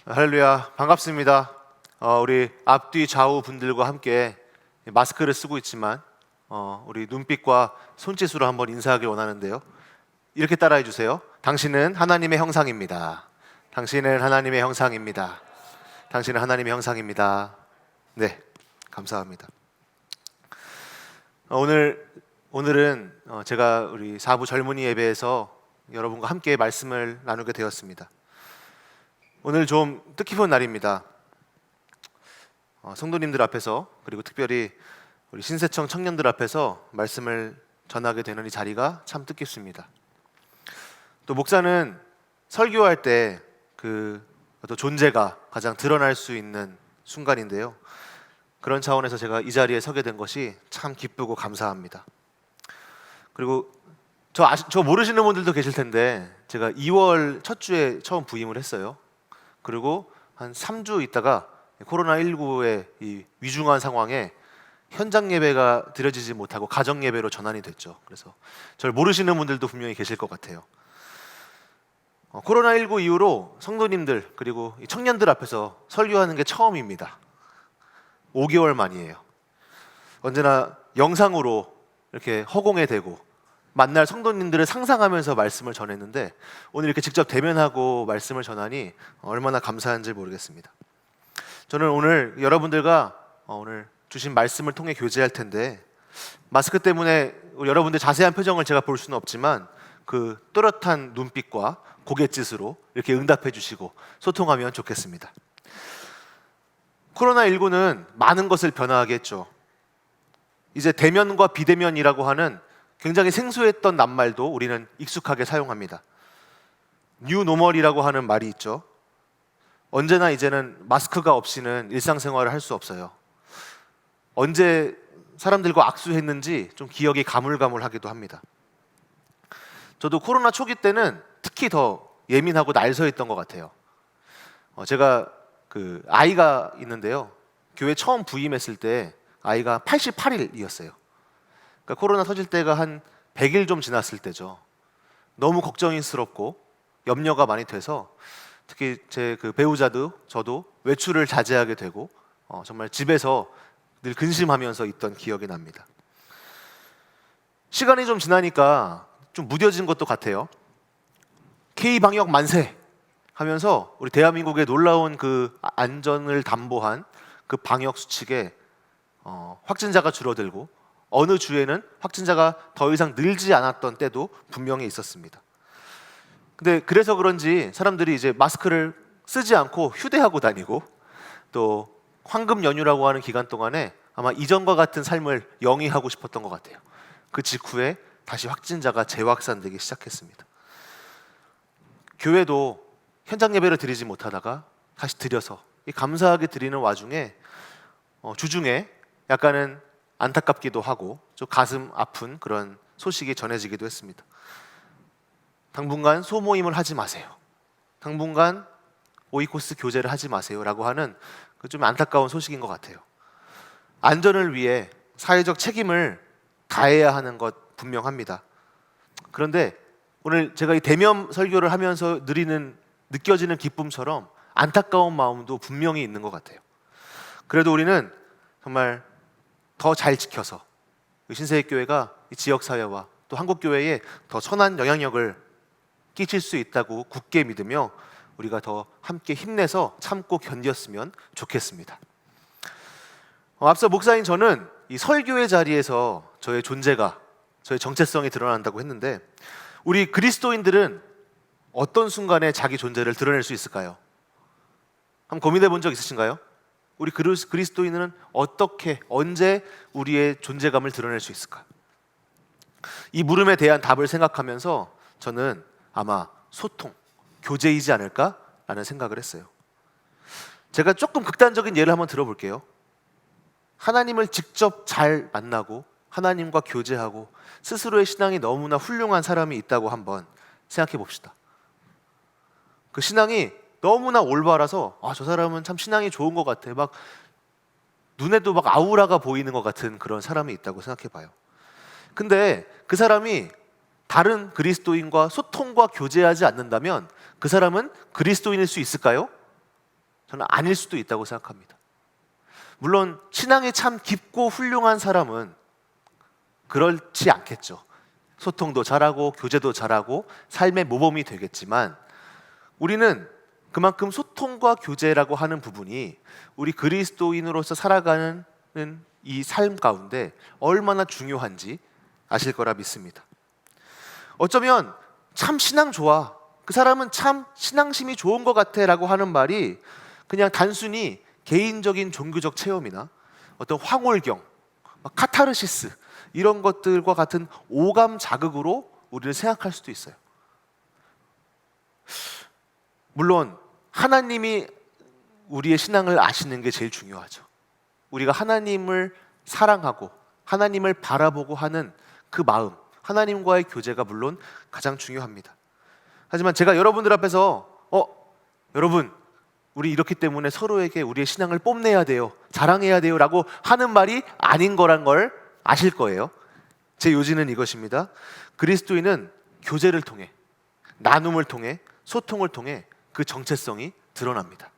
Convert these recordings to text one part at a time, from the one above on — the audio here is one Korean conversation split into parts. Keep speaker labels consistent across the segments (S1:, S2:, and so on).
S1: 할렐루야, 반갑습니다. 우리 앞뒤 좌우 분들과 함께 마스크를 쓰고 있지만 우리 눈빛과 손짓으로 한번 인사하길 원하는데요. 이렇게 따라해 주세요. 당신은 하나님의 형상입니다. 당신은 하나님의 형상입니다. 당신은 하나님의 형상입니다. 네, 감사합니다. 오늘은 제가 우리 4부 젊은이 예배에서 여러분과 함께 말씀을 나누게 되었습니다. 오늘 좀 뜻깊은 날입니다. 성도님들 앞에서, 그리고 특별히 우리 신세청 청년들 앞에서 말씀을 전하게 되는 이 자리가 참 뜻깊습니다. 또 목사는 설교할 때 그 어떤 존재가 가장 드러날 수 있는 순간인데요. 그런 차원에서 제가 이 자리에 서게 된 것이 참 기쁘고 감사합니다. 그리고 저 모르시는 분들도 계실 텐데, 제가 2월 첫 주에 처음 부임을 했어요. 그리고 한 3주 있다가 코로나19의 이 위중한 상황에 현장 예배가 드려지지 못하고 가정 예배로 전환이 됐죠. 그래서 저를 모르시는 분들도 분명히 계실 것 같아요. 코로나19 이후로 성도님들 그리고 청년들 앞에서 설교하는 게 처음입니다. 5개월 만이에요. 언제나 영상으로 이렇게 허공에 대고 만날 성도님들을 상상하면서 말씀을 전했는데, 오늘 이렇게 직접 대면하고 말씀을 전하니 얼마나 감사한지 모르겠습니다. 저는 오늘 여러분들과 오늘 주신 말씀을 통해 교제할 텐데, 마스크 때문에 여러분들 자세한 표정을 제가 볼 수는 없지만 그 또렷한 눈빛과 고갯짓으로 이렇게 응답해 주시고 소통하면 좋겠습니다. 코로나19는 많은 것을 변화하게 했죠. 이제 대면과 비대면이라고 하는 굉장히 생소했던 낱말도 우리는 익숙하게 사용합니다. 뉴노멀이라고 하는 말이 있죠. 언제나 이제는 마스크가 없이는 일상생활을 할 수 없어요. 언제 사람들과 악수했는지 좀 기억이 가물가물하기도 합니다. 저도 코로나 초기 때는 특히 더 예민하고 날서있던 것 같아요. 제가 아이가 있는데요. 교회 처음 부임했을 때 아이가 88일이었어요. 그러니까 코로나 터질 때가 한 100일 좀 지났을 때죠. 너무 걱정스럽고 염려가 많이 돼서 특히 제 배우자도 저도 외출을 자제하게 되고 정말 집에서 늘 근심하면서 있던 기억이 납니다. 시간이 좀 지나니까 좀 무뎌진 것도 같아요. K-방역 만세 하면서 우리 대한민국의 놀라운 그 안전을 담보한 그 방역 수칙에 확진자가 줄어들고 어느 주에는 확진자가 더 이상 늘지 않았던 때도 분명히 있었습니다. 근데 그래서 그런지 사람들이 이제 마스크를 쓰지 않고 휴대하고 다니고, 또 황금 연휴라고 하는 기간 동안에 아마 이전과 같은 삶을 영위하고 싶었던 것 같아요. 그 직후에 다시 확진자가 재확산되기 시작했습니다. 교회도 현장 예배를 드리지 못하다가 다시 드려서 이 감사하게 드리는 와중에 주중에 약간은 안타깝기도 하고 좀 가슴 아픈 그런 소식이 전해지기도 했습니다. 당분간 소모임을 하지 마세요. 당분간 오이코스 교제를 하지 마세요 라고 하는 그 좀 안타까운 소식인 것 같아요. 안전을 위해 사회적 책임을 다해야 하는 것 분명합니다. 그런데 오늘 제가 이 대면 설교를 하면서 느껴지는 기쁨처럼 안타까운 마음도 분명히 있는 것 같아요. 그래도 우리는 정말 더 잘 지켜서 신세계교회가 이 지역사회와 또 한국교회에 더 선한 영향력을 끼칠 수 있다고 굳게 믿으며 우리가 더 함께 힘내서 참고 견뎠으면 좋겠습니다. 앞서 목사인 저는 이 설교의 자리에서 저의 존재가, 저의 정체성이 드러난다고 했는데, 우리 그리스도인들은 어떤 순간에 자기 존재를 드러낼 수 있을까요? 한번 고민해 본 적 있으신가요? 우리 그리스도인은 어떻게, 언제 우리의 존재감을 드러낼 수 있을까? 이 물음에 대한 답을 생각하면서 저는 아마 소통, 교제이지 않을까라는 생각을 했어요. 제가 조금 극단적인 예를 한번 들어볼게요. 하나님을 직접 잘 만나고 하나님과 교제하고 스스로의 신앙이 너무나 훌륭한 사람이 있다고 한번 생각해 봅시다. 그 신앙이 너무나 올바라서 저 사람은 참 신앙이 좋은 것 같아, 막 눈에도 막 아우라가 보이는 것 같은 그런 사람이 있다고 생각해 봐요. 근데 그 사람이 다른 그리스도인과 소통과 교제하지 않는다면 그 사람은 그리스도인일 수 있을까요? 저는 아닐 수도 있다고 생각합니다. 물론 신앙이 참 깊고 훌륭한 사람은 그렇지 않겠죠. 소통도 잘하고 교제도 잘하고 삶의 모범이 되겠지만 우리는 그만큼 소통과 교제라고 하는 부분이 우리 그리스도인으로서 살아가는 이 삶 가운데 얼마나 중요한지 아실 거라 믿습니다. 어쩌면 참 신앙 좋아, 그 사람은 참 신앙심이 좋은 것 같아 라고 하는 말이 그냥 단순히 개인적인 종교적 체험이나 어떤 황홀경, 카타르시스 이런 것들과 같은 오감 자극으로 우리를 생각할 수도 있어요. 물론 하나님이 우리의 신앙을 아시는 게 제일 중요하죠. 우리가 하나님을 사랑하고 하나님을 바라보고 하는 그 마음, 하나님과의 교제가 물론 가장 중요합니다. 하지만 제가 여러분들 앞에서 여러분 우리 이렇기 때문에 서로에게 우리의 신앙을 뽐내야 돼요, 자랑해야 돼요 라고 하는 말이 아닌 거란 걸 아실 거예요. 제 요지는 이것입니다. 그리스도인은 교제를 통해, 나눔을 통해, 소통을 통해 그 정체성이 드러납니다.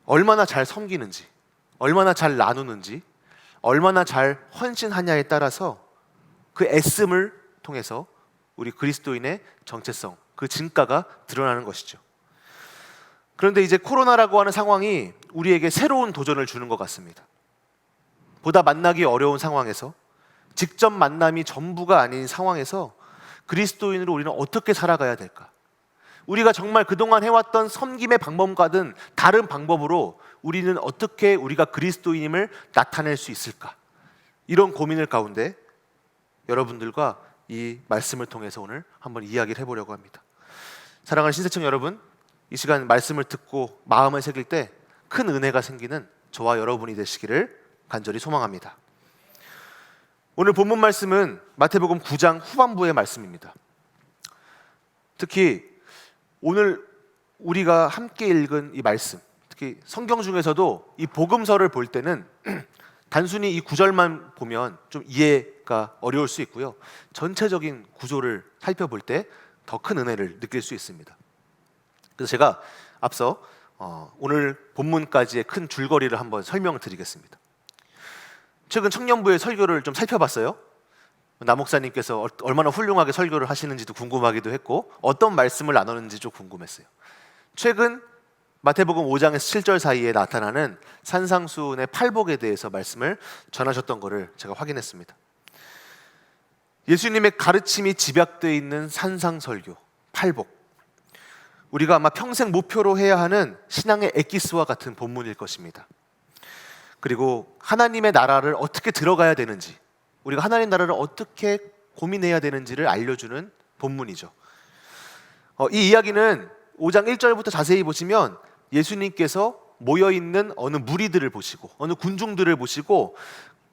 S1: 얼마나 잘 섬기는지, 얼마나 잘 나누는지, 얼마나 잘 헌신하냐에 따라서 그 애씀을 통해서 우리 그리스도인의 정체성, 그 진가가 드러나는 것이죠. 그런데 이제 코로나라고 하는 상황이 우리에게 새로운 도전을 주는 것 같습니다. 보다 만나기 어려운 상황에서, 직접 만남이 전부가 아닌 상황에서 그리스도인으로 우리는 어떻게 살아가야 될까? 우리가 정말 그동안 해왔던 섬김의 방법과는 다른 방법으로 우리는 어떻게 우리가 그리스도인임을 나타낼 수 있을까? 이런 고민을 가운데 여러분들과 이 말씀을 통해서 오늘 한번 이야기를 해보려고 합니다. 사랑하는 신세청 여러분, 이 시간 말씀을 듣고 마음을 새길 때 큰 은혜가 생기는 저와 여러분이 되시기를 간절히 소망합니다. 오늘 본문 말씀은 마태복음 9장 후반부의 말씀입니다. 특히 오늘 우리가 함께 읽은 이 말씀, 특히 성경 중에서도 이 복음서를 볼 때는 단순히 이 구절만 보면 좀 이해가 어려울 수 있고요, 전체적인 구조를 살펴볼 때 더 큰 은혜를 느낄 수 있습니다. 그래서 제가 앞서 오늘 본문까지의 큰 줄거리를 한번 설명을 드리겠습니다. 최근 청년부의 설교를 좀 살펴봤어요. 나 목사님께서 얼마나 훌륭하게 설교를 하시는지도 궁금하기도 했고 어떤 말씀을 나누는지 좀 궁금했어요. 최근 마태복음 5장에서 7절 사이에 나타나는 산상수훈의 팔복에 대해서 말씀을 전하셨던 것을 제가 확인했습니다. 예수님의 가르침이 집약되어 있는 산상설교, 팔복, 우리가 아마 평생 목표로 해야 하는 신앙의 엑기스와 같은 본문일 것입니다. 그리고 하나님의 나라를 어떻게 들어가야 되는지, 우리가 하나님 나라를 어떻게 고민해야 되는지를 알려주는 본문이죠. 이 이야기는 5장 1절부터 자세히 보시면 예수님께서 모여있는 어느 무리들을 보시고 어느 군중들을 보시고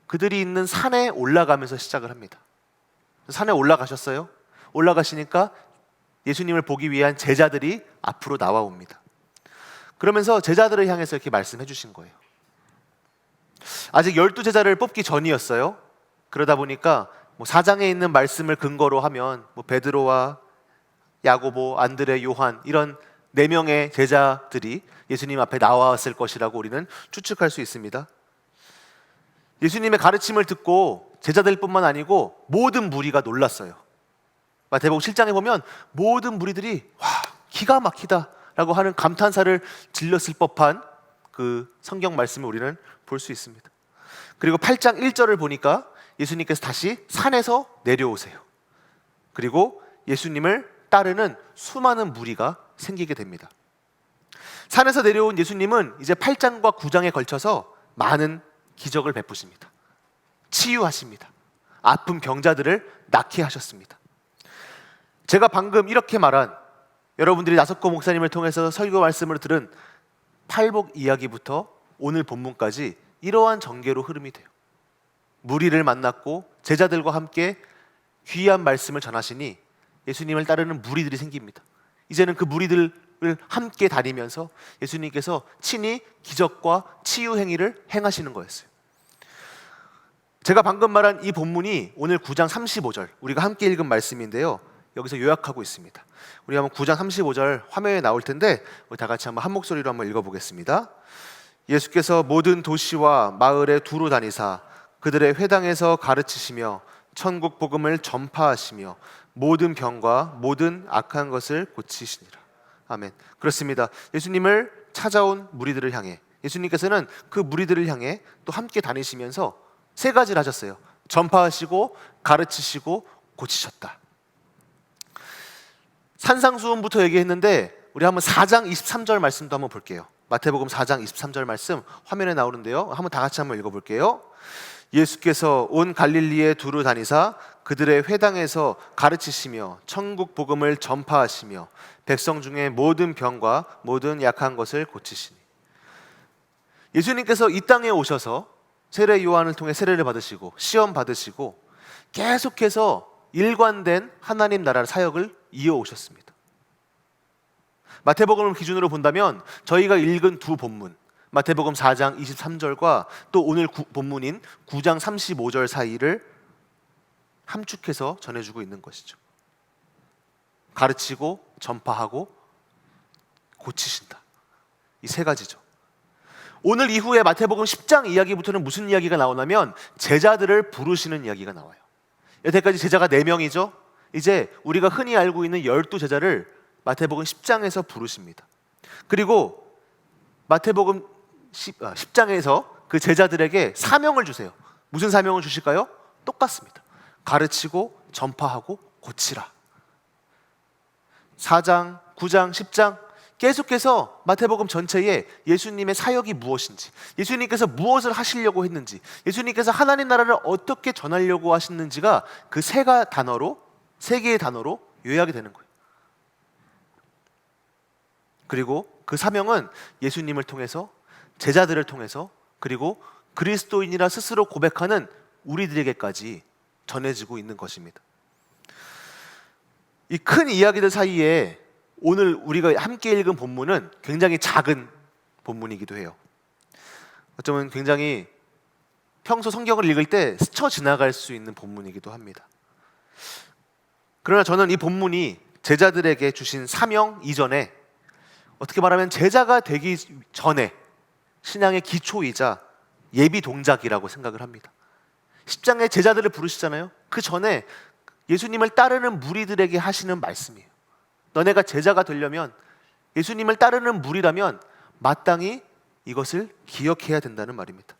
S1: 그들이 있는 산에 올라가면서 시작을 합니다. 산에 올라가셨어요. 올라가시니까 예수님을 보기 위한 제자들이 앞으로 나와옵니다. 그러면서 제자들을 향해서 이렇게 말씀해 주신 거예요. 아직 12제자를 뽑기 전이었어요. 그러다 보니까 4장에 있는 말씀을 근거로 하면 베드로와 야고보, 안드레, 요한 이런 4명의 제자들이 예수님 앞에 나왔을 것이라고 우리는 추측할 수 있습니다. 예수님의 가르침을 듣고 제자들뿐만 아니고 모든 무리가 놀랐어요. 마태복음 7장에 보면 모든 무리들이 와, 기가 막히다라고 하는 감탄사를 질렀을 법한 그 성경 말씀을 우리는 볼 수 있습니다. 그리고 8장 1절을 보니까 예수님께서 다시 산에서 내려오세요. 그리고 예수님을 따르는 수많은 무리가 생기게 됩니다. 산에서 내려온 예수님은 이제 8장과 9장에 걸쳐서 많은 기적을 베푸십니다. 치유하십니다. 아픈 병자들을 낫게 하셨습니다. 제가 방금 이렇게 말한, 여러분들이 나석고 목사님을 통해서 설교 말씀을 들은 팔복 이야기부터 오늘 본문까지 이러한 전개로 흐름이 돼요. 무리를 만났고 제자들과 함께 귀한 말씀을 전하시니 예수님을 따르는 무리들이 생깁니다. 이제는 그 무리들을 함께 다니면서 예수님께서 친히 기적과 치유 행위를 행하시는 거였어요. 제가 방금 말한 이 본문이 오늘 9장 35절 우리가 함께 읽은 말씀인데요, 여기서 요약하고 있습니다. 우리 한번 9장 35절 화면에 나올 텐데 우리 다 같이 한번 한 목소리로 한번 읽어보겠습니다. 예수께서 모든 도시와 마을에 두루 다니사 그들의 회당에서 가르치시며 천국 복음을 전파하시며 모든 병과 모든 악한 것을 고치시니라. 아멘. 그렇습니다. 예수님을 찾아온 무리들을 향해 예수님께서는 그 무리들을 향해 또 함께 다니시면서 세 가지를 하셨어요. 전파하시고 가르치시고 고치셨다. 산상수훈부터 얘기했는데 우리 한번 4장 23절 말씀도 한번 볼게요. 마태복음 4장 23절 말씀 화면에 나오는데요. 한번 다 같이 한번 읽어볼게요. 예수께서 온 갈릴리에 두루 다니사 그들의 회당에서 가르치시며 천국 복음을 전파하시며 백성 중에 모든 병과 모든 약한 것을 고치시니. 예수님께서 이 땅에 오셔서 세례 요한을 통해 세례를 받으시고 시험 받으시고 계속해서 일관된 하나님 나라 사역을 이어오셨습니다. 마태복음을 기준으로 본다면 저희가 읽은 두 본문 마태복음 4장 23절과 또 오늘 본문인 9장 35절 사이를 함축해서 전해주고 있는 것이죠. 가르치고 전파하고 고치신다. 이 세 가지죠. 오늘 이후에 마태복음 10장 이야기부터는 무슨 이야기가 나오냐면 제자들을 부르시는 이야기가 나와요. 여태까지 제자가 4명이죠. 이제 우리가 흔히 알고 있는 12제자를 마태복음 10장에서 부르십니다. 그리고 마태복음 10장에서 그 제자들에게 사명을 주세요. 무슨 사명을 주실까요? 똑같습니다. 가르치고 전파하고 고치라. 4장, 9장, 10장 계속해서 마태복음 전체에 예수님의 사역이 무엇인지, 예수님께서 무엇을 하시려고 했는지, 예수님께서 하나님 나라를 어떻게 전하려고 하시는지가 그 세 개의 단어로 요약이 되는 거예요. 그리고 그 사명은 예수님을 통해서, 제자들을 통해서, 그리고 그리스도인이라 스스로 고백하는 우리들에게까지 전해지고 있는 것입니다. 이 큰 이야기들 사이에 오늘 우리가 함께 읽은 본문은 굉장히 작은 본문이기도 해요. 어쩌면 굉장히 평소 성경을 읽을 때 스쳐 지나갈 수 있는 본문이기도 합니다. 그러나 저는 이 본문이 제자들에게 주신 사명 이전에, 어떻게 말하면 제자가 되기 전에 신앙의 기초이자 예비 동작이라고 생각을 합니다. 10장에 제자들을 부르시잖아요. 그 전에 예수님을 따르는 무리들에게 하시는 말씀이에요. 너네가 제자가 되려면, 예수님을 따르는 무리라면 마땅히 이것을 기억해야 된다는 말입니다.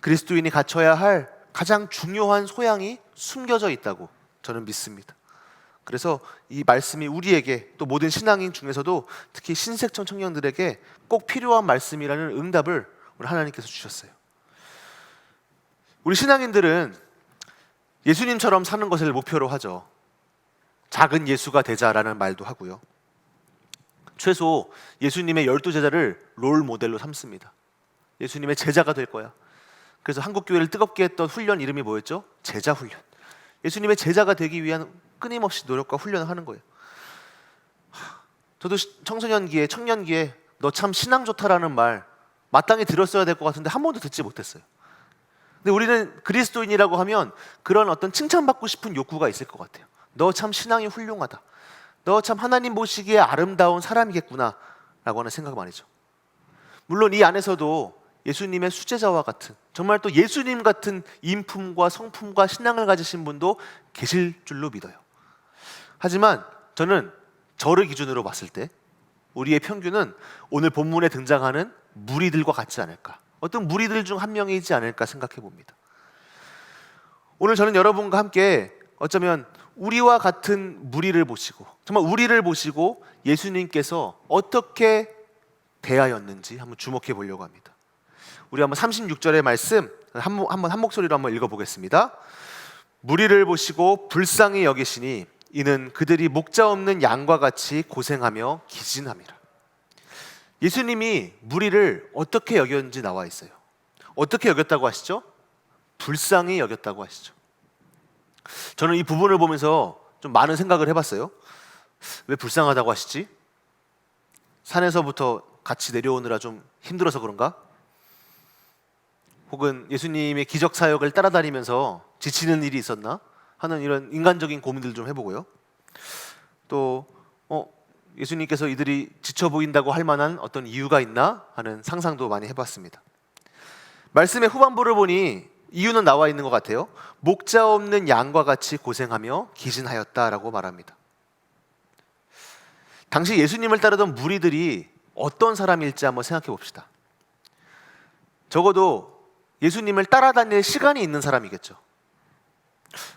S1: 그리스도인이 갖춰야 할 가장 중요한 소양이 숨겨져 있다고 저는 믿습니다. 그래서 이 말씀이 우리에게, 또 모든 신앙인 중에서도 특히 신색천 청년들에게 꼭 필요한 말씀이라는 응답을 우리 하나님께서 주셨어요. 우리 신앙인들은 예수님처럼 사는 것을 목표로 하죠. 작은 예수가 되자라는 말도 하고요. 최소 예수님의 12제자를 롤 모델로 삼습니다. 예수님의 제자가 될 거야. 그래서 한국교회를 뜨겁게 했던 훈련 이름이 뭐였죠? 제자 훈련. 예수님의 제자가 되기 위한 끊임없이 노력과 훈련을 하는 거예요. 저도 청소년기에, 청년기에 너 참 신앙 좋다라는 말 마땅히 들었어야 될 것 같은데 한 번도 듣지 못했어요. 근데 우리는 그리스도인이라고 하면 그런 어떤 칭찬받고 싶은 욕구가 있을 것 같아요. 너 참 신앙이 훌륭하다. 너 참 하나님 보시기에 아름다운 사람이겠구나 라고 하는 생각 말이죠. 물론 이 안에서도 예수님의 수제자와 같은, 정말 또 예수님 같은 인품과 성품과 신앙을 가지신 분도 계실 줄로 믿어요. 하지만 저는 저를 기준으로 봤을 때 우리의 평균은 오늘 본문에 등장하는 무리들과 같지 않을까, 어떤 무리들 중 한 명이지 않을까 생각해 봅니다. 오늘 저는 여러분과 함께 어쩌면 우리와 같은 무리를 보시고, 정말 우리를 보시고 예수님께서 어떻게 대하였는지 한번 주목해 보려고 합니다. 우리 한번 36절의 말씀 한번 한 목소리로 한번 읽어보겠습니다. 무리를 보시고 불쌍히 여기시니 이는 그들이 목자 없는 양과 같이 고생하며 기진함이라. 예수님이 무리를 어떻게 여겼는지 나와 있어요. 어떻게 여겼다고 하시죠? 불쌍히 여겼다고 하시죠. 저는 이 부분을 보면서 좀 많은 생각을 해봤어요. 왜 불쌍하다고 하시지? 산에서부터 같이 내려오느라 좀 힘들어서 그런가? 혹은 예수님의 기적 사역을 따라다니면서 지치는 일이 있었나? 하는 이런 인간적인 고민들 좀 해보고요. 또 예수님께서 이들이 지쳐 보인다고 할 만한 어떤 이유가 있나 하는 상상도 많이 해봤습니다. 말씀의 후반부를 보니 이유는 나와 있는 것 같아요. 목자 없는 양과 같이 고생하며 기진하였다라고 말합니다. 당시 예수님을 따르던 무리들이 어떤 사람일지 한번 생각해 봅시다. 적어도 예수님을 따라다닐 시간이 있는 사람이겠죠.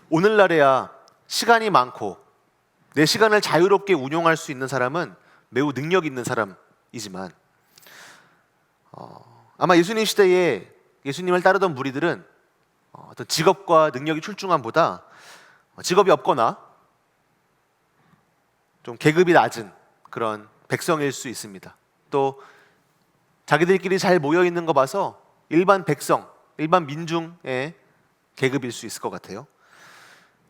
S1: 오늘날에야 시간이 많고 내 시간을 자유롭게 운용할 수 있는 사람은 매우 능력 있는 사람이지만 아마 예수님 시대에 예수님을 따르던 무리들은 어떤 직업과 능력이 출중함보다 직업이 없거나 좀 계급이 낮은 그런 백성일 수 있습니다. 또 자기들끼리 잘 모여 있는 거 봐서 일반 백성, 일반 민중의 계급일 수 있을 것 같아요.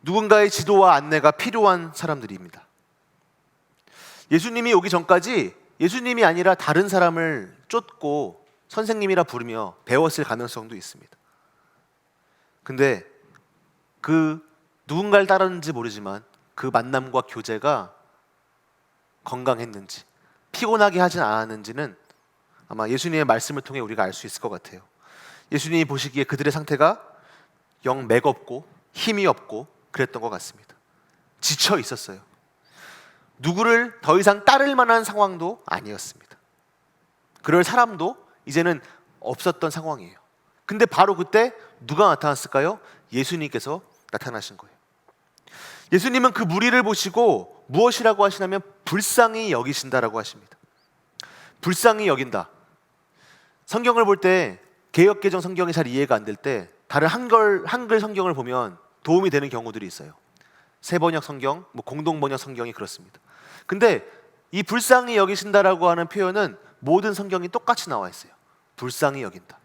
S1: 누군가의 지도와 안내가 필요한 사람들입니다. 예수님이 오기 전까지 예수님이 아니라 다른 사람을 쫓고 선생님이라 부르며 배웠을 가능성도 있습니다. 근데 그 누군가를 따랐는지 모르지만 그 만남과 교제가 건강했는지 피곤하게 하진 않았는지는 아마 예수님의 말씀을 통해 우리가 알 수 있을 것 같아요. 예수님이 보시기에 그들의 상태가 영 맥없고 힘이 없고 그랬던 것 같습니다. 지쳐 있었어요. 누구를 더 이상 따를 만한 상황도 아니었습니다. 그럴 사람도 이제는 없었던 상황이에요. 근데 바로 그때 누가 나타났을까요? 예수님께서 나타나신 거예요. 예수님은 그 무리를 보시고 무엇이라고 하시냐면 불쌍히 여기신다라고 하십니다. 불쌍히 여긴다. 성경을 볼 때 개역개정 성경이 잘 이해가 안 될 때 다른 한글 성경을 보면 도움이 되는 경우들이 있어요. 새번역 성경, 공동번역 성경이 그렇습니다. 근데 이 불쌍히 여기신다라고 하는 표현은 모든 성경이 똑같이 나와 있어요. 불쌍히 여긴다.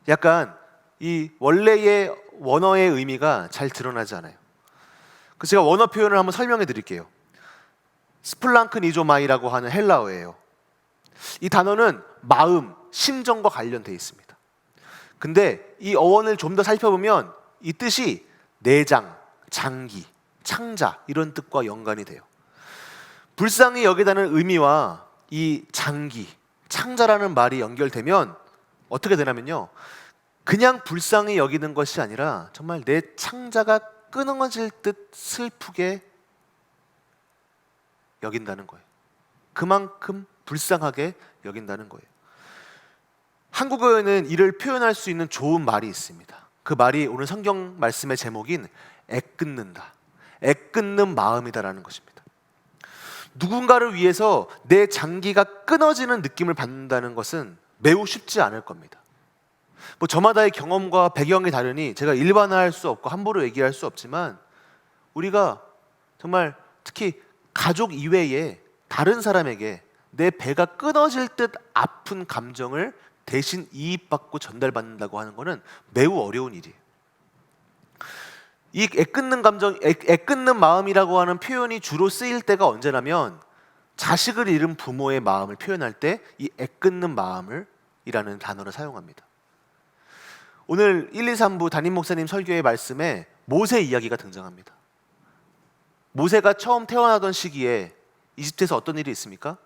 S1: 약간 이 원래의 원어의 의미가 잘 드러나지 않아요. 그래서 제가 원어 표현을 한번 설명해 드릴게요. 스플랑크니조마이라고 하는 헬라어예요. 이 단어는 마음, 심정과 관련되어 있습니다. 근데 이 어원을 좀 더 살펴보면 이 뜻이 내장, 장기, 창자 이런 뜻과 연관이 돼요. 불쌍히 여기다는 의미와 이 장기, 창자라는 말이 연결되면 어떻게 되냐면요, 그냥 불쌍히 여기는 것이 아니라 정말 내 창자가 끊어질 듯 슬프게 여긴다는 거예요. 그만큼 불쌍하게 여긴다는 거예요. 한국어에는 이를 표현할 수 있는 좋은 말이 있습니다. 그 말이 오늘 성경 말씀의 제목인 애끓는다, 애끓는 마음이다라는 것입니다. 누군가를 위해서 내 장기가 끊어지는 느낌을 받는다는 것은 매우 쉽지 않을 겁니다. 저마다의 경험과 배경이 다르니 제가 일반화할 수 없고 함부로 얘기할 수 없지만 우리가 정말 특히 가족 이외에 다른 사람에게 내 배가 끊어질 듯 아픈 감정을 대신 이입받고 전달받는다고 하는 것은 매우 어려운 일이에요. 이 애끓는 감정, 애끓는 마음이라고 하는 표현이 주로 쓰일 때가 언제냐면 자식을 잃은 부모의 마음을 표현할 때 이 애끓는 마음이라는 단어를 사용합니다. 오늘 1, 2, 3부 담임 목사님 설교의 말씀에 모세 이야기가 등장합니다. 모세가 처음 태어나던 시기에 이집트에서 어떤 일이 있습니까?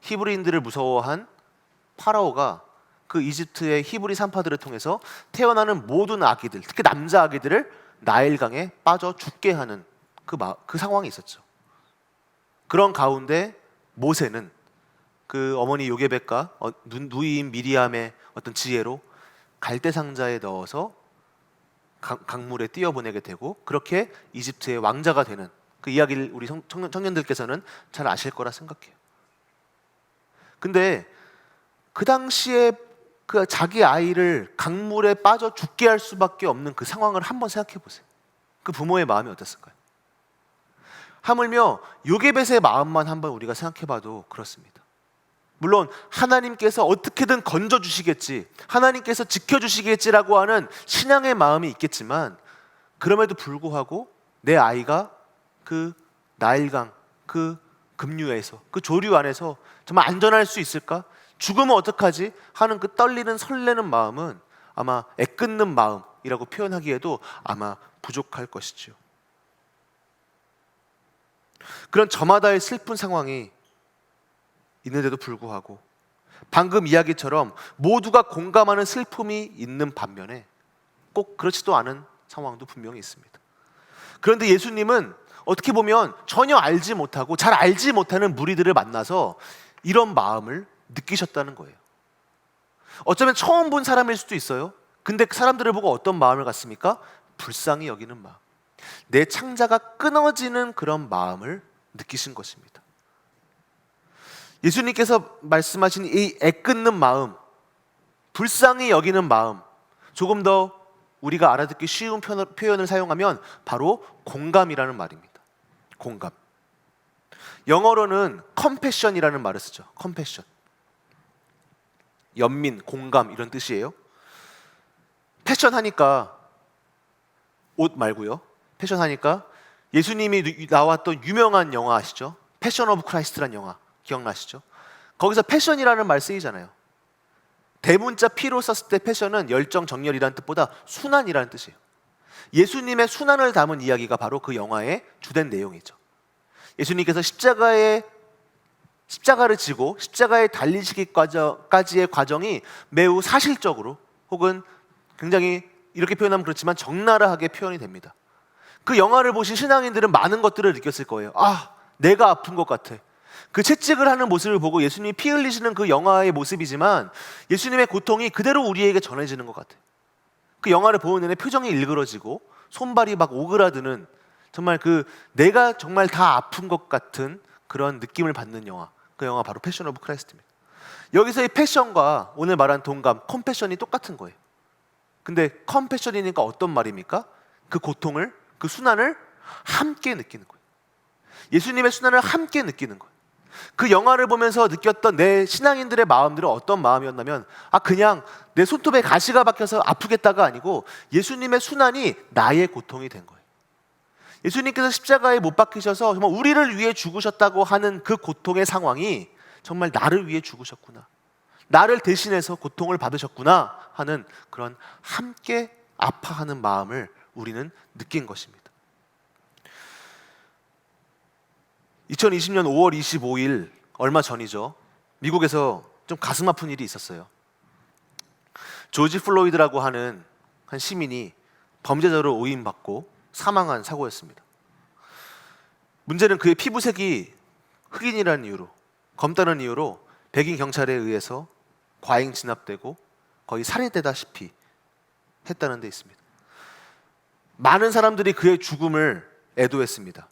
S1: 히브리인들을 무서워한 파라오가 그 이집트의 히브리 산파들을 통해서 태어나는 모든 아기들, 특히 남자 아기들을 나일강에 빠져 죽게 하는 그 상황이 있었죠. 그런 가운데 모세는 그 어머니 요게벳과 누이인 미리암의 어떤 지혜로 갈대 상자에 넣어서 강물에 띄어보내게 되고 그렇게 이집트의 왕자가 되는 그 이야기를 우리 청년들께서는 잘 아실 거라 생각해요. 근데 그 당시에 그 자기 아이를 강물에 빠져 죽게 할 수밖에 없는 그 상황을 한번 생각해 보세요. 그 부모의 마음이 어땠을까요? 하물며 요게벳의 마음만 한번 우리가 생각해 봐도 그렇습니다. 물론 하나님께서 어떻게든 건져주시겠지, 하나님께서 지켜주시겠지라고 하는 신앙의 마음이 있겠지만 그럼에도 불구하고 내 아이가 그 나일강, 그 급류에서, 그 조류 안에서 정말 안전할 수 있을까? 죽으면 어떡하지? 하는 그 떨리는 설레는 마음은 아마 애끓는 마음이라고 표현하기에도 아마 부족할 것이죠. 그런 저마다의 슬픈 상황이 있는데도 불구하고 방금 이야기처럼 모두가 공감하는 슬픔이 있는 반면에 꼭 그렇지도 않은 상황도 분명히 있습니다. 그런데 예수님은 어떻게 보면 전혀 알지 못하고 잘 알지 못하는 무리들을 만나서 이런 마음을 느끼셨다는 거예요. 어쩌면 처음 본 사람일 수도 있어요. 근데 그 사람들을 보고 어떤 마음을 갖습니까? 불쌍히 여기는 마음, 내 창자가 끊어지는 그런 마음을 느끼신 것입니다. 예수님께서 말씀하신 이 애끓는 마음, 불쌍히 여기는 마음, 조금 더 우리가 알아듣기 쉬운 표현을 사용하면 바로 공감이라는 말입니다. 공감. 영어로는 compassion이라는 말을 쓰죠. compassion. 연민, 공감 이런 뜻이에요. 패션 하니까 옷 말고요. 패션 하니까 예수님이 나왔던 유명한 영화 아시죠? 패션 오브 크라이스트란 영화 기억나시죠? 거기서 패션이라는 말 쓰이잖아요. 대문자 P로 썼을 때 패션은 열정, 정열이라는 뜻보다 순환이라는 뜻이에요. 예수님의 순환을 담은 이야기가 바로 그 영화의 주된 내용이죠. 예수님께서 십자가를 지고 십자가에 달리시기까지의 과정이 매우 사실적으로 혹은 굉장히 이렇게 표현하면 그렇지만 적나라하게 표현이 됩니다. 그 영화를 보신 신앙인들은 많은 것들을 느꼈을 거예요. 아, 내가 아픈 것 같아. 그 채찍을 하는 모습을 보고 예수님이 피 흘리시는 그 영화의 모습이지만 예수님의 고통이 그대로 우리에게 전해지는 것 같아요. 그 영화를 보는 내내 표정이 일그러지고 손발이 막 오그라드는, 정말 내가 정말 다 아픈 것 같은 그런 느낌을 받는 영화, 그 영화 바로 패션 오브 크라이스트입니다. 여기서의 패션과 오늘 말한 동감, 컴패션이 똑같은 거예요. 근데 컴패션이니까 어떤 말입니까? 그 고통을, 그 순환을 함께 느끼는 거예요. 예수님의 순환을 함께 느끼는 거예요. 그 영화를 보면서 느꼈던 내 신앙인들의 마음들은 어떤 마음이었냐면, 그냥 내 손톱에 가시가 박혀서 아프겠다가 아니고 예수님의 순환이 나의 고통이 된 거예요. 예수님께서 십자가에 못 박히셔서 정말 우리를 위해 죽으셨다고 하는 그 고통의 상황이 정말 나를 위해 죽으셨구나, 나를 대신해서 고통을 받으셨구나 하는 그런 함께 아파하는 마음을 우리는 느낀 것입니다. 2020년 5월 25일 얼마 전이죠. 미국에서 좀 가슴 아픈 일이 있었어요. 조지 플로이드라고 하는 한 시민이 범죄자로 오인받고 사망한 사고였습니다. 문제는 그의 피부색이 흑인이라는 이유로, 검다는 이유로 백인 경찰에 의해서 과잉 진압되고 거의 살해되다시피 했다는 데 있습니다. 많은 사람들이 그의 죽음을 애도했습니다.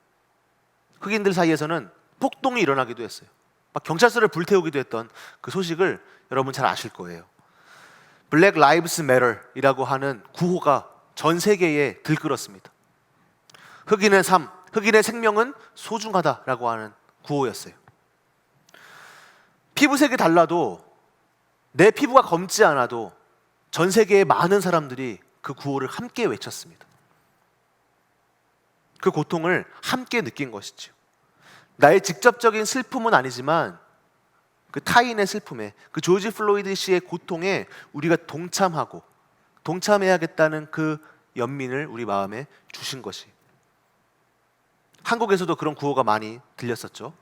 S1: 흑인들 사이에서는 폭동이 일어나기도 했어요. 막 경찰서를 불태우기도 했던 그 소식을 여러분 잘 아실 거예요. 블랙 라이브스 매터이라고 하는 구호가 전 세계에 들끓었습니다. 흑인의 삶, 흑인의 생명은 소중하다라고 하는 구호였어요. 피부색이 달라도, 내 피부가 검지 않아도 전 세계의 많은 사람들이 그 구호를 함께 외쳤습니다. 그 고통을 함께 느낀 것이죠. 나의 직접적인 슬픔은 아니지만 그 타인의 슬픔에, 그 조지 플로이드 씨의 고통에 우리가 동참해야겠다는 그 연민을 우리 마음에 주신 것이, 한국에서도 그런 구호가 많이 들렸었죠.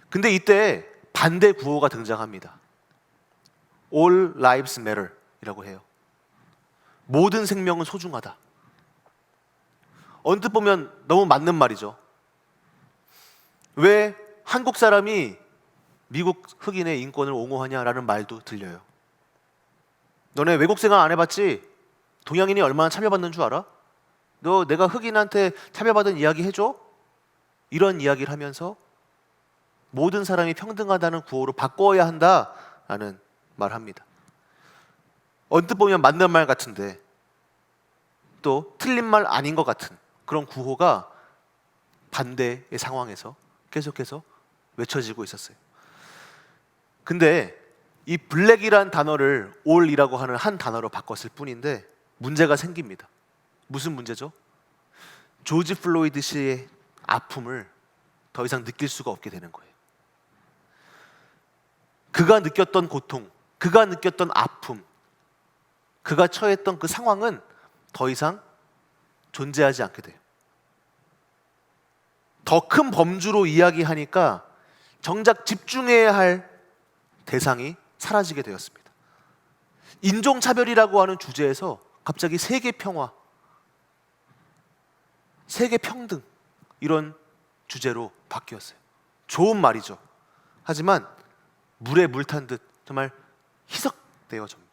S1: 근데 이때 반대 구호가 등장합니다. All lives matter 이라고 해요. 모든 생명은 소중하다. 언뜻 보면 너무 맞는 말이죠. 왜 한국 사람이 미국 흑인의 인권을 옹호하냐라는 말도 들려요. 너네 외국 생활 안 해봤지? 동양인이 얼마나 차별받는 줄 알아? 너 내가 흑인한테 차별받은 이야기 해줘? 이런 이야기를 하면서 모든 사람이 평등하다는 구호로 바꿔야 한다라는 말을 합니다. 언뜻 보면 맞는 말 같은데 또 틀린 말 아닌 것 같은 그런 구호가 반대의 상황에서 계속해서 외쳐지고 있었어요. 근데 이 블랙이란 단어를 all이라고 하는 한 단어로 바꿨을 뿐인데 문제가 생깁니다. 무슨 문제죠? 조지 플로이드 씨의 아픔을 더 이상 느낄 수가 없게 되는 거예요. 그가 느꼈던 고통, 그가 느꼈던 아픔, 그가 처했던 그 상황은 더 이상 존재하지 않게 돼요. 더 큰 범주로 이야기하니까 정작 집중해야 할 대상이 사라지게 되었습니다. 인종차별이라고 하는 주제에서 갑자기 세계 평화, 세계 평등 이런 주제로 바뀌었어요. 좋은 말이죠. 하지만 물에 물 탄 듯 정말 희석되어집니다.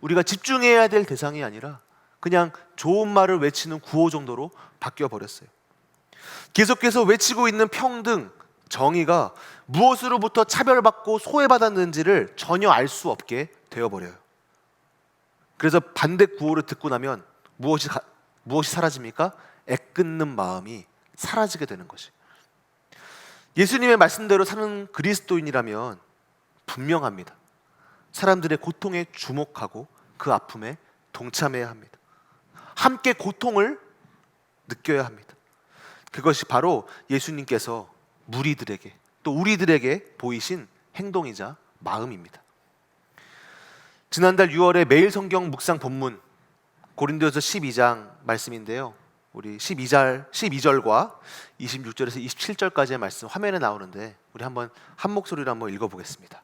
S1: 우리가 집중해야 될 대상이 아니라 그냥 좋은 말을 외치는 구호 정도로 바뀌어 버렸어요. 계속해서 외치고 있는 평등, 정의가 무엇으로부터 차별받고 소외받았는지를 전혀 알 수 없게 되어버려요. 그래서 반대 구호를 듣고 나면 무엇이 사라집니까? 애끓는 마음이 사라지게 되는 것이. 예수님의 말씀대로 사는 그리스도인이라면 분명합니다. 사람들의 고통에 주목하고 그 아픔에 동참해야 합니다. 함께 고통을 느껴야 합니다. 그것이 바로 예수님께서 무리들에게 또 우리들에게 보이신 행동이자 마음입니다. 지난달 6월에 매일 성경 묵상 본문 고린도서 12장 말씀인데요. 우리 12절과 26절에서 27절까지의 말씀 화면에 나오는데 우리 한번 한 목소리로 한번 읽어보겠습니다.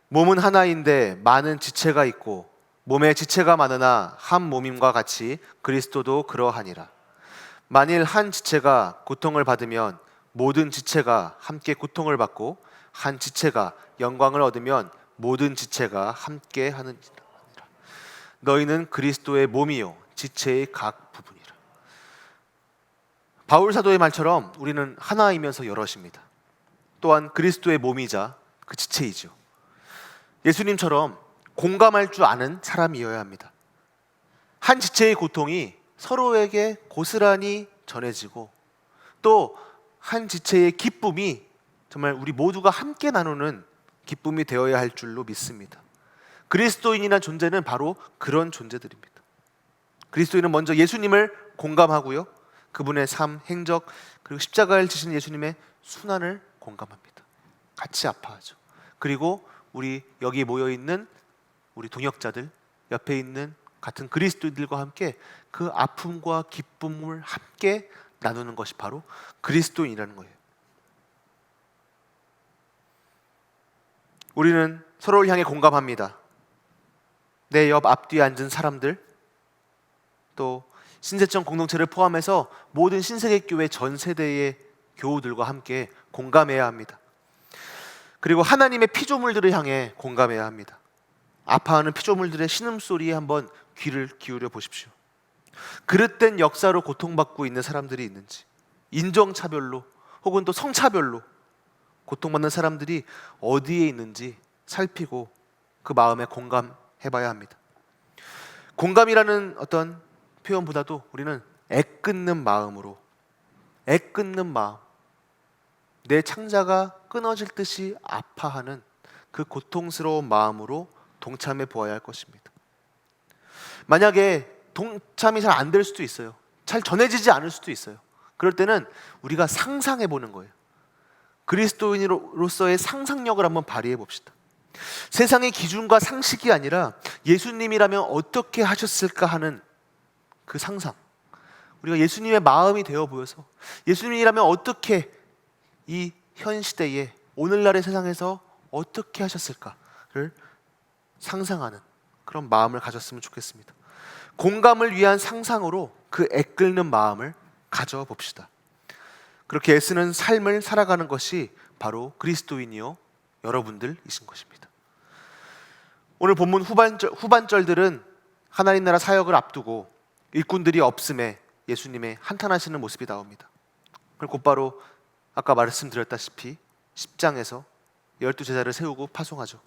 S1: 몸은 하나인데 많은 지체가 있고 몸에 지체가 많으나 한 몸임과 같이 그리스도도 그러하니라. 만일 한 지체가 고통을 받으면 모든 지체가 함께 고통을 받고 한 지체가 영광을 얻으면 모든 지체가 함께 하느니라. 너희는 그리스도의 몸이요 지체의 각 부분이라. 바울 사도의 말처럼 우리는 하나이면서 여럿입니다. 또한 그리스도의 몸이자 그 지체이죠. 예수님처럼 공감할 줄 아는 사람이어야 합니다. 한 지체의 고통이 서로에게 고스란히 전해지고 또 한 지체의 기쁨이 정말 우리 모두가 함께 나누는 기쁨이 되어야 할 줄로 믿습니다. 그리스도인이란 존재는 바로 그런 존재들입니다. 그리스도인은 먼저 예수님을 공감하고요. 그분의 삶, 행적, 그리고 십자가를 지신 예수님의 순환을 공감합니다. 같이 아파하죠. 그리고 우리 여기 모여있는 우리 동역자들, 옆에 있는 같은 그리스도인들과 함께 그 아픔과 기쁨을 함께 나누는 것이 바로 그리스도인이라는 거예요. 우리는 서로를 향해 공감합니다. 내 옆 앞뒤에 앉은 사람들, 또 신세청 공동체를 포함해서 모든 신세계교회 전 세대의 교우들과 함께 공감해야 합니다. 그리고 하나님의 피조물들을 향해 공감해야 합니다. 아파하는 피조물들의 신음소리에 한번 귀를 기울여 보십시오. 그릇된 역사로 고통받고 있는 사람들이 있는지, 인종차별로 혹은 또 성차별로 고통받는 사람들이 어디에 있는지 살피고 그 마음에 공감해봐야 합니다. 공감이라는 어떤 표현보다도 우리는 애끓는 마음으로, 애끓는 마음, 내 창자가 끊어질 듯이 아파하는 그 고통스러운 마음으로 동참해 보아야 할 것입니다. 만약에 동참이 잘 안 될 수도 있어요. 잘 전해지지 않을 수도 있어요. 그럴 때는 우리가 상상해 보는 거예요. 그리스도인으로서의 상상력을 한번 발휘해 봅시다. 세상의 기준과 상식이 아니라 예수님이라면 어떻게 하셨을까 하는 그 상상, 우리가 예수님의 마음이 되어 보여서 예수님이라면 어떻게 이 현 시대에 오늘날의 세상에서 어떻게 하셨을까를 상상하는 그런 마음을 가졌으면 좋겠습니다. 공감을 위한 상상으로 그 애끓는 마음을 가져봅시다. 그렇게 애쓰는 삶을 살아가는 것이 바로 그리스도인이요 여러분들이신 것입니다. 오늘 본문 후반절들은 하나님 나라 사역을 앞두고 일꾼들이 없음에 예수님의 한탄하시는 모습이 나옵니다. 그리고 곧바로 아까 말씀드렸다시피 10장에서 12제자를 세우고 파송하죠.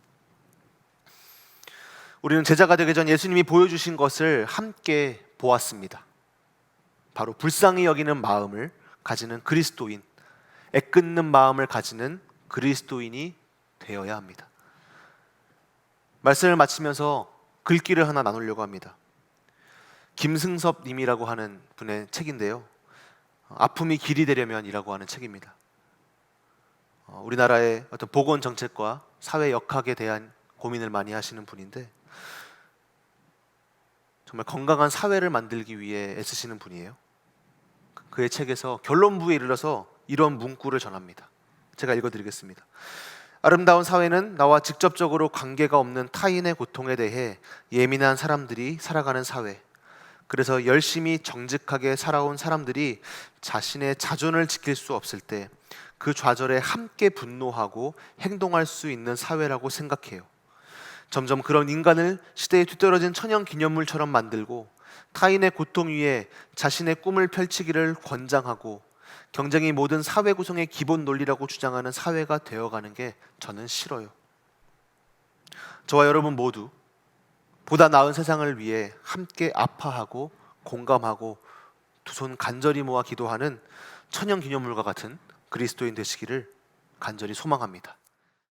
S1: 우리는 제자가 되기 전 예수님이 보여주신 것을 함께 보았습니다. 바로 불쌍히 여기는 마음을 가지는 그리스도인, 애끓는 마음을 가지는 그리스도인이 되어야 합니다. 말씀을 마치면서 글귀를 하나 나누려고 합니다. 김승섭 님이라고 하는 분의 책인데요. 아픔이 길이 되려면이라고 하는 책입니다. 우리나라의 어떤 보건 정책과 사회 역학에 대한 고민을 많이 하시는 분인데 정말 건강한 사회를 만들기 위해 애쓰시는 분이에요. 그의 책에서 결론부에 이르러서 이런 문구를 전합니다. 제가 읽어드리겠습니다. 아름다운 사회는 나와 직접적으로 관계가 없는 타인의 고통에 대해 예민한 사람들이 살아가는 사회. 그래서 열심히 정직하게 살아온 사람들이 자신의 자존을 지킬 수 없을 때 그 좌절에 함께 분노하고 행동할 수 있는 사회라고 생각해요. 점점 그런 인간을 시대에 뒤떨어진 천연 기념물처럼 만들고 타인의 고통 위에 자신의 꿈을 펼치기를 권장하고 경쟁이 모든 사회 구성의 기본 논리라고 주장하는 사회가 되어가는 게 저는 싫어요. 저와 여러분 모두 보다 나은 세상을 위해 함께 아파하고 공감하고 두 손 간절히 모아 기도하는 천연 기념물과 같은 그리스도인 되시기를 간절히 소망합니다.